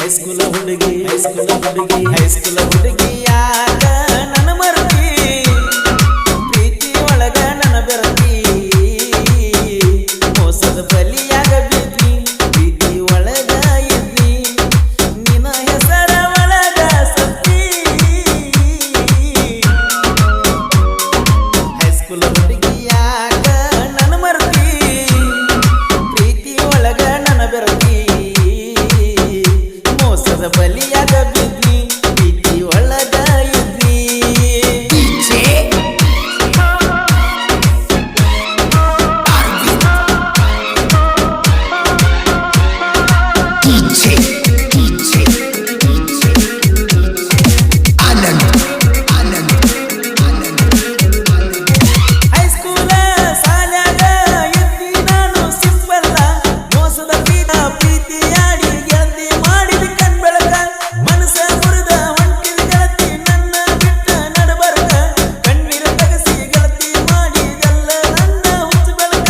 ಹೈಸ್ಕೂಲ ಹುಡುಗಿ ಯಾಕ ನನ್ನ ಮರತಿ ಪ್ರೀತಿ ಒಳಗ ನನ್ನ ಬೆರತಿ ಮೋಸದ ಬಲಿಯಾಗ ಬಿದ್ದಿ ಪ್ರೀತಿ ಒಳಗ ಇದ್ದಿ ನಿನ್ನ ಹೆಸರ ಒಳಗ ಸತ್ತಿ ಹೈಸ್ಕೂಲ ಹುಡುಗಿ ಯಾಕ ನನ್ನ ಮರತಿ ಪ್ರೀತಿ ಒಳಗ ನನ್ನ ಬೆರತಿ ಮೋಸದ ಬಲಿಯಾಗ ಬಿದ್ದಿ ಪ್ರೀತಿ ಒಳಗ ಇದ್ದಿ ಹೈಸ್ಕೂಲ ಸಾಲ್ಯಾಗ ಇದ್ದಿ ನಾನು ಸಿಂಪಲ್ಲ ಮೋಸದ ಪ್ರೀತಿಯಾಡಿ ಗೆಳತಿ ಮಾಡಿದ ಕಣ್ಬೆಳಕ ಮನಸ ಮುರಿದ ಹೊಂಟಿದ ಗೆಳತಿ ನನ್ನ ಬಿಟ್ಟ ನಡಬರಕ ಕಣ್ಣೀರ ತಗಸಿ ಗೆಳತಿ ಮಾಡಿದೆಲ್ಲ ನನ್ನ ಹುಚ್ಚು ಬೆಳಕ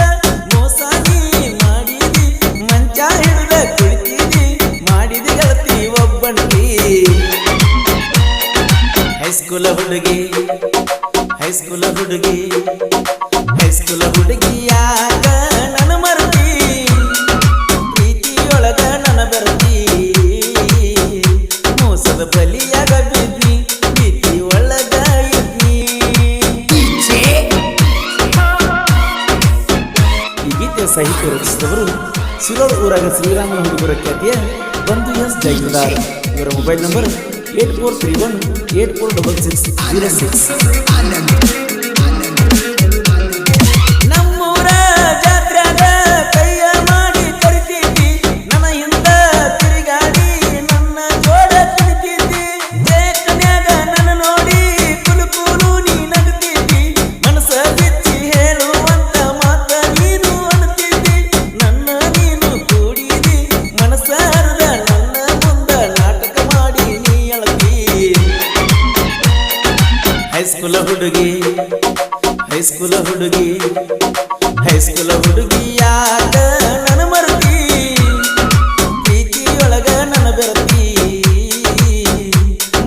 ಮೋಸ ನೀ ಮಾಡಿದಿ ಮಂಚ ಹಿಡಿದ ಕುಳಿತಿದಿ ಮಾಡಿದ ಗೆಳತಿ ಒಬ್ಬಂಟಿ ಹೈಸ್ಕೂಲ ಹುಡುಗಿ ಯಾಕ ನನ್ನ ಮರತಿ ಪ್ರೀತಿಯೊಳಗ ನನ್ನ ಬೆರತಿ ಮೋಸದ ಬಲಿಯಾಗ ಬಿದ್ದಿ ಪ್ರೀತಿ ಒಳಗ ಇದ್ದಿ ಈ ಗೀತೆ ಸಾಹಿತ್ಯ ರಚಿಸಿದವರು ಶಿರೋಳ್ ಊರಾಗ ಶ್ರೀರಾಮನ ಹುಡುಗರ ಖ್ಯಾತಿಯ ಬಂಧು ಎಸ್ ಜೈದಾರ್. ಇವರ ಮೊಬೈಲ್ ನಂಬರ್ 8431846606. ನಮ್ಮೂರ ಜಾತ್ರ್ಯಾಗ ಕೈಯ ಮಾಡಿ ಕರಿತಿದ್ದಿ ನನ್ನ ಹಿಂದ ತಿರುಗಾಡಿ ನನ್ನ ಜೋಡ ತಿರುತಿದ್ದಿ ಜೇಕನ್ಯಾಗ ನನ್ನ ನೋಡಿ ಕುಲು ನೀ ನಗುತ್ತಿದ್ದಿ ಮನಸ ಬಿಚ್ಚಿ ಹೇಳುವಂತ ಮಾತ ನೀನು ಅನ್ನುತ್ತಿದ್ದಿ ನನ್ನ ನೀನು ಕೂಡಿದಿ ಮನಸ ಹರಿದ ನನ್ನ ಮುಂದ ನಾಟಕ ಮಾಡಿ ನೀ ಅಳತಿ ಹೈಸ್ಕೂಲ ಹುಡುಗಿ ಯಾಕ ನನ್ನ ಮರತಿ ಪ್ರೀತಿಯೊಳಗ ನನ್ನ ಬೆರತಿ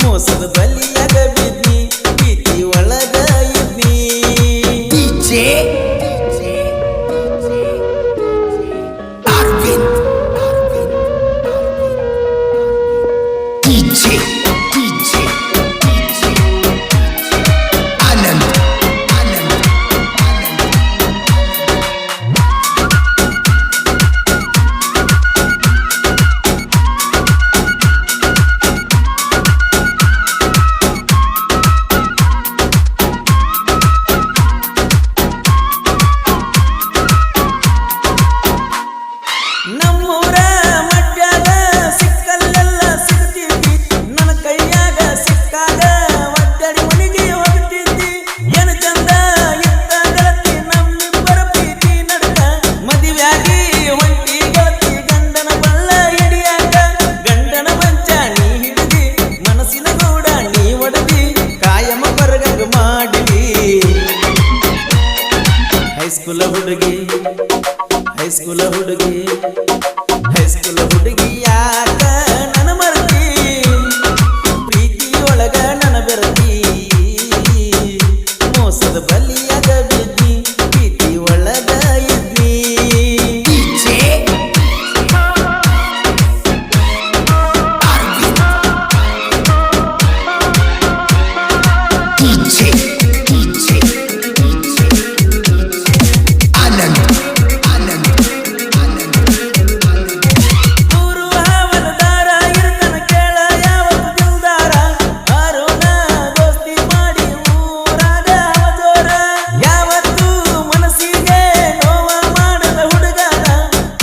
ಮೋಸದ ಬಲಿಯಾಗ ಬಿದ್ದಿ ಪ್ರೀತಿ ಒಳಗ ಇದ್ದಿ ನಮ್ಮೂರ ಮಡ್ಯಾಗ ಸಿಕ್ಕಲ್ಲೆಲ್ಲ ಸಿಗ್ತಿದ್ದಿ ನನ್ನ ಕೈಯಾಗ ಸಿಕ್ಕಾಗ ಒದ್ದಡಿ ಮನೆಗೆ ಹೋಗ್ತಿದ್ದಿ ಏನು ಚಂದ ಇತ್ತ ಗೆಳತಿ ನಮ್ಮಿಬ್ಬರ ಪ್ರೀತಿ ನಡಕ ಮದುವೆಯಾಗಿ ಹೊಂಟಿ ಗೆಳತಿ ಗಂಡನ ಬಳ್ಳ ಹಿಡಿಯಾಗ ಗಂಡನ ಮಂಚ ನೀ ಹಿಡಿದಿ ಮನಸ್ಸಿನ ಗೂಡ ನೀ ಒಡದಿ ಕಾಯಮ ಬರಗಂಗ ಮಾಡಿದಿ ಹೈಸ್ಕೂಲ ಹುಡುಗಿ ಯಾಕ ನನ್ನ ಮರತಿ ಪ್ರೀತಿಯೊಳಗ ನನ್ನ ಬೆರತಿ ಮೋಸದ ಬಲಿಯಾಗ ಬಿದ್ದಿ ಪ್ರೀತಿ ಒಳಗ ಇದ್ದಿ ಊರು ಹಾವಲದಾರ ಇರ್ತನ ಕೇಳ ಯಾವತ್ತು ದಿಲ್ದಾರ ಅರುಣ ದೋಸ್ತಿ ಮಾಡಿ ಊರಾಗ ಜೋರ ಯಾವತ್ತು ಮನಸ್ಸಿಗೆ ನೋವ ಮಾಡದ ಹುಡುಗನ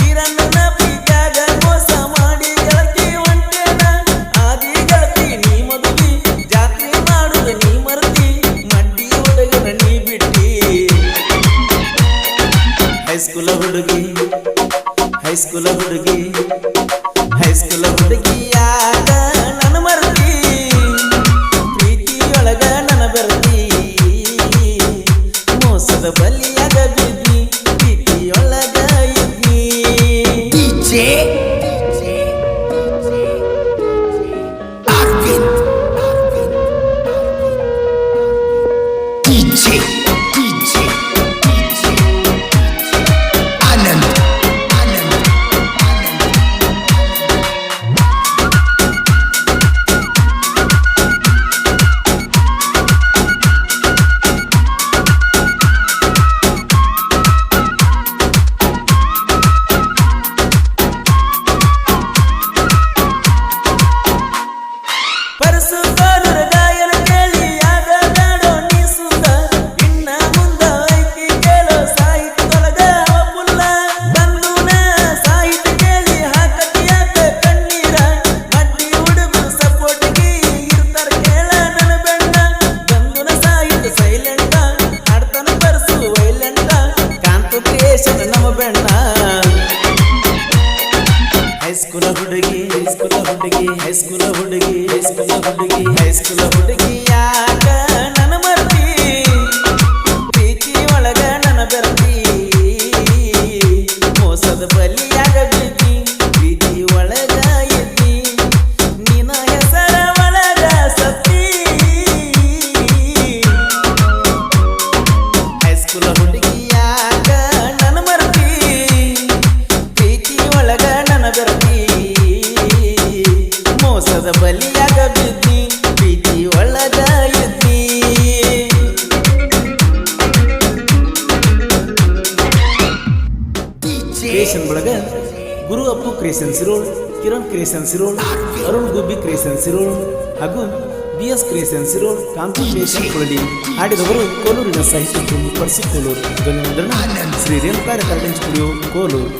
ಕಿರಣ್ಣನ ಪ್ರೀತ್ಯಾಗ ಮೋಸ ಮಾಡಿ ಗೆಳತಿ ಹೊಂಟೇನ ಆದಿ ಗೆಳತಿ ನೀ ಮದುವಿ ಜಾತ್ರೆ ಮಾಡುದ ನೀ ಮರ್ತಿ ಮಡ್ಡಿ ಹುಡುಗನ ನೀ ಬಿಟ್ಟಿ ಹೈಸ್ಕೂಲ ಹುಡುಗಿ ಯಾಕ ನನ್ನ ಮರತಿ ಪ್ರೀತಿಯೊಳಗ ನನ್ನ ಬೆರತಿ ಮೋಸದ ಬಲಿಯಾಗ ಬಿದ್ದಿ ಪ್ರೀತಿಯೊಳಗ ಇದ್ದಿ ಹೈಸ್ಕೂಲ ಹುಡುಗಿ ಹೈಸ್ಕೂಲ ಹುಡುಗಿ ಹೈಸ್ಕೂಲ ಹುಡುಗಿ ಹೈಸ್ಕೂಲ ಹುಡುಗಿ ಯಾಕ ನನ್ನ ಮರ್ತಿ ಪ್ರೀತಿ ಒಳಗ ನನ್ನ ಬೆರತಿ ಮೋಸದ ಬಲಿಯಾಗ ಬಿದ್ದಿ ಪ್ರೀತಿ ಒಳಗ ಎದ್ದಿ ನಿನ್ನ ಹೆಸರ ಒಳಗ ಸತ್ತಿ ಹೈಸ್ಕೂಲ ಹುಡುಗಿ ಯಾಕ ನನ್ನ ಮರ್ತಿ ಪ್ರೀತಿ ಒಳಗ ನನ್ನ ಬೆರತಿ ಮೋಸದ ಬಲಿಯಾಗ ಬಿದ್ದಿ ಪ್ರೀತಿ ಒಳಗ ಎದ್ದಿ ಕ್ರಿಯೇಷನ್ ಒಳಗ ಗುರು ಅಪ್ಪು ಕ್ರಿಯೇಷನ್ ಸಿರೋಳ್, ಕಿರಣ್ ಕ್ರಿಯೇಷನ್ ಸಿರೋಳ್, ಅರುಣ್ ಗುಬ್ಬಿ ಕ್ರಿಯೇಷನ್ ಸಿರೋಳ್ ಹಾಗೂ BS ಕ್ರಿಯೇಷನ್ ಸಿರೋಳ್, ಕಾಂತಿ ಕ್ರಿಯೇಷನ್ ಕೊಳಡಿ. ಹಾಡಿದವರು ಕೋಲೂರಿನ ಸಾಹಿತ್ಯ ಪರ್ಸಿ ಕೋಲೂರು. ಧ್ವನಿ ಮುದ್ರಣ ಶ್ರೀ ರೇಣುಕಾರ ರೆಕಾರ್ಡಿಂಗ್ ಸ್ಟುಡಿಯೋ ಕೋಲೂರು.